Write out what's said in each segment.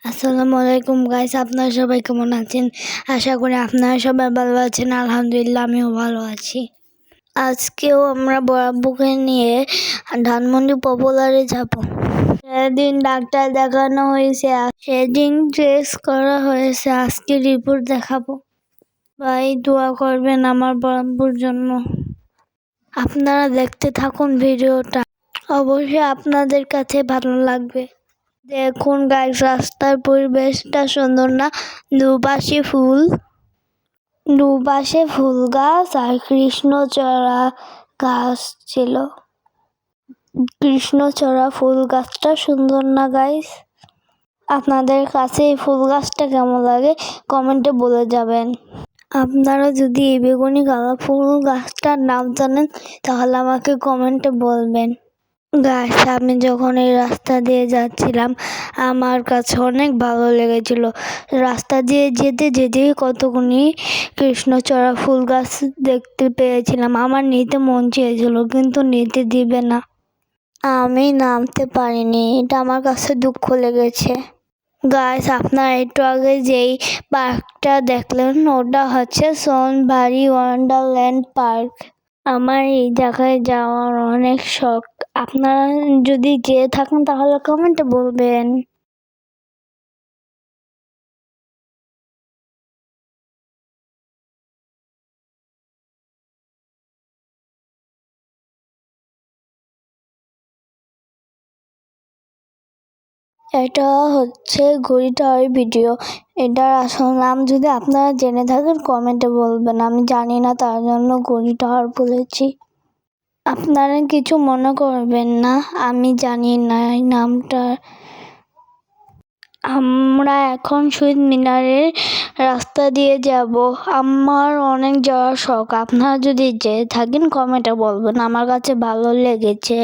আসসালামু আলাইকুম গাইস, আপনারা সবাই কেমন আছেন? আশা করি আপনারা সবাই ভালো আছেন। আলহামদুলিল্লাহ, আমিও ভালো আছি। আজকেও আমরা বড় আব্বুকে নিয়ে ধানমন্ডি পপুলারে যাব। সেদিন ডাক্তার দেখানো হয়েছে, সেদিন টেস্ট করা হয়েছে। আজকে রিপোর্ট দেখাবো। ভাই দোয়া করবেন আমার বড় আব্বুর জন্য। আপনারা দেখতে থাকুন ভিডিওটা, অবশ্যই আপনাদের কাছে ভালো লাগবে। দেখুন গাইস, রাস্তার পরিবেশটা সুন্দর না? দুপাশে ফুল গাছ আর কৃষ্ণচূড়া গাছ ছিল। কৃষ্ণচূড়া ফুল গাছটা সুন্দর না গাইস? আপনাদের কাছে এই ফুল গাছটা কেমন লাগে কমেন্টে বলে যাবেন। আপনারা যদি এই বেগুনি কালার ফুল গাছটার নাম জানেন তাহলে আমাকে কমেন্টে বলবেন। গাইস, আমি যখন এই রাস্তা দিয়ে যাচ্ছিলাম আমার কাছে অনেক ভালো লেগেছিল। রাস্তা দিয়ে যেতে যেতে কতগুলি কৃষ্ণচূড়া ফুল গাছ দেখতে পেয়েছিলাম। আমার নিতে মন চেয়েছিল, কিন্তু নিতে দিবে না। আমি নামতে পারিনি, এটা আমার কাছে দুঃখ লেগেছে। গাইস, আপনারা একটু আগে যেই পার্কটা দেখলেন ওটা হচ্ছে সোনবাড়ি ওয়ান্ডারল্যান্ড পার্ক। আমার এই জায়গায় যাওয়ার অনেক শখ। আপনারা যদি যেয়ে থাকেন তাহলে কমেন্টে বলবেন। এটা হচ্ছে ঘড়ি টাওয়ার ভিডিও। এটার আসল নাম যদি আপনারা জেনে থাকেন কমেন্টে বলবেন। আমি জানি না, তার জন্য ঘড়ি টাওয়ার বলেছি। আপনারা কিছু মনে করবেন না, আমি জানি না এই নামটা। আমরা এখন শহীদ মিনারের রাস্তা দিয়ে যাব। আমার অনেক যাওয়ার শখ। আপনারা যদি যেয়ে থাকেন কমেন্টে বলবেন, আমার কাছে ভালো লেগেছে।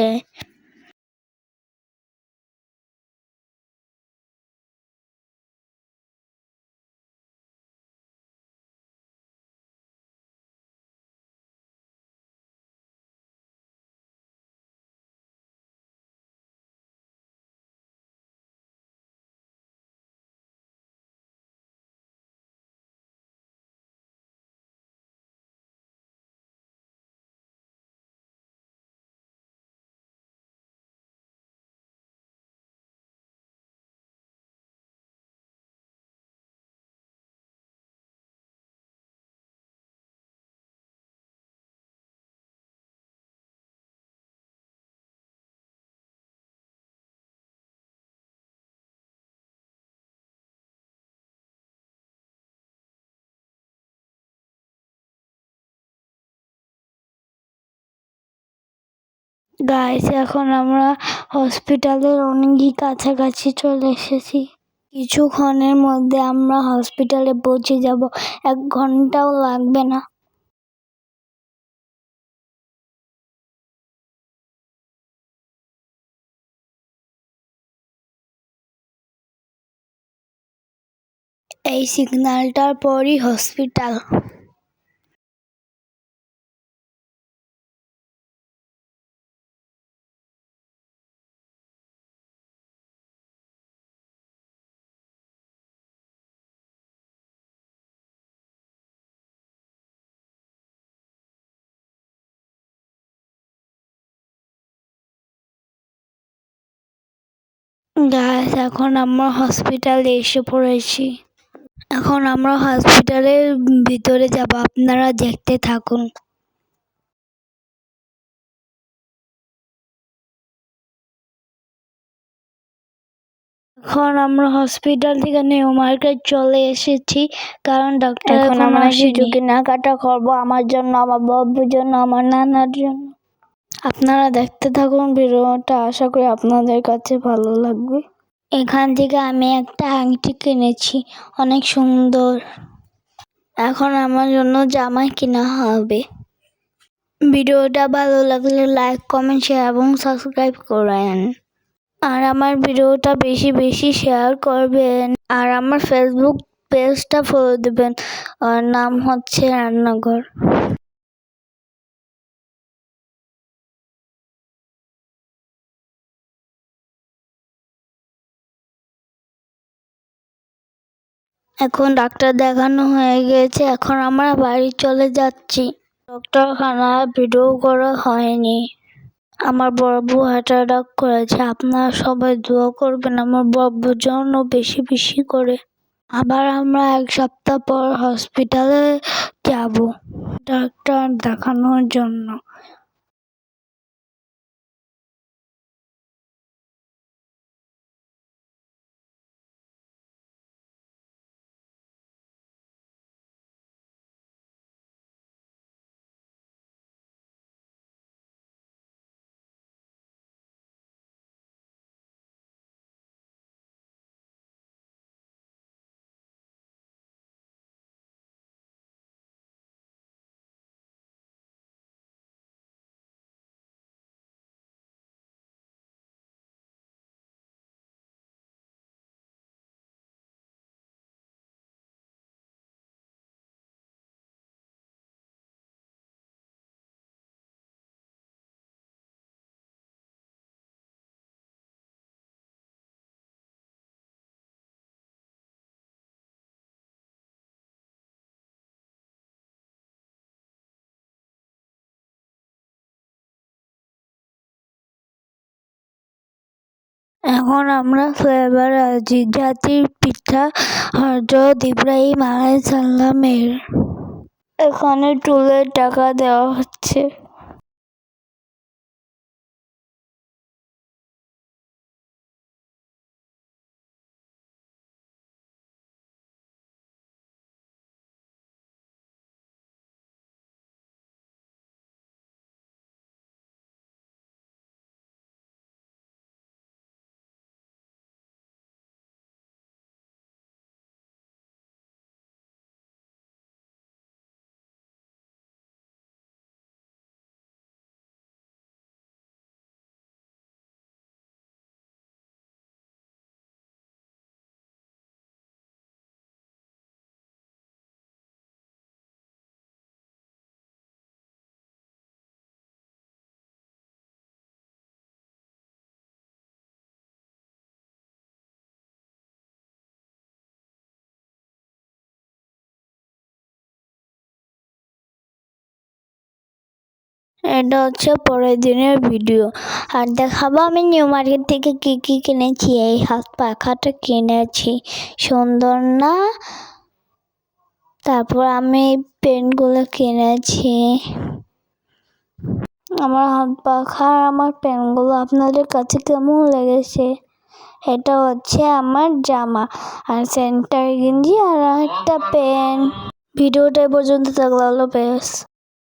গাইস, এখন আমরা হসপিটালের অনেকই কাছাকাছি চলে এসেছি। কিছুক্ষণের মধ্যে আমরা হসপিটালে পৌঁছে যাব, 1 ঘন্টাও লাগবে না। এই সিগন্যালটার পরই হসপিটাল। গাইস, এখন আমরা হসপিটালে এসে পড়েছি। এখন আমরা হসপিটালের ভিতরে যাব, আপনারা দেখতে থাকুন। এখন আমরা হসপিটাল থেকে নিউ মার্কেট চলে এসেছি, কারণ ডাক্তার এখন আমরা কিছু কেনাকাটা করবো আমার জন্য, আমার বাবুর জন্য, আমার নানার জন্য। আপনারা দেখতে থাকুন ভিডিওটা, আশা করি আপনাদের কাছে ভালো লাগবে। এখান থেকে আমি একটা আংটি কিনেছি, অনেক সুন্দর। এখন আমার জন্য জামা কিনা হবে। ভিডিওটা ভালো লাগলে লাইক, কমেন্ট, শেয়ার এবং সাবস্ক্রাইব করেন। আর আমার ভিডিওটা বেশি বেশি শেয়ার করবেন। আর আমার ফেসবুক পেজটা ফলো দেবেন, আর নাম হচ্ছে রান্নাঘর। এখন ডাক্তার দেখানো হয়ে গেছে, এখন আমরা বাড়ি চলে যাচ্ছি। ডক্টরখানায় ভিডিও করা হয়নি। আমার বড় বউ হার্ট অ্যাটাক করেছে। আপনারা সবাই দোয়া করবেন আমার বড় বউর জন্য বেশি বেশি করে। আবার আমরা 1 সপ্তাহ পর হসপিটালে যাব ডাক্তার দেখানোর জন্য। এখন আমরা ফ্লেভার আজি জাতির পিতা হযরত ইব্রাহিম আলাইহিস সালামের এখানে টুলের টাকা দেওয়া হচ্ছে। এটা হচ্ছে পরের দিনের ভিডিও। আর দেখাবো আমি নিউ মার্কেট থেকে কি কি কিনেছি। এই হাত পাখাটা কিনেছি, সুন্দর না? তারপর আমি পেনগুলো কিনেছি। আমার হাত পাখা আর আমার পেনগুলো আপনাদের কাছে কেমন লেগেছে? এটা হচ্ছে আমার জামা আর সেন্টার গেঞ্জি আর একটা পেন। ভিডিওটা পর্যন্ত থাকলো, আল্লাহ হাফেজ।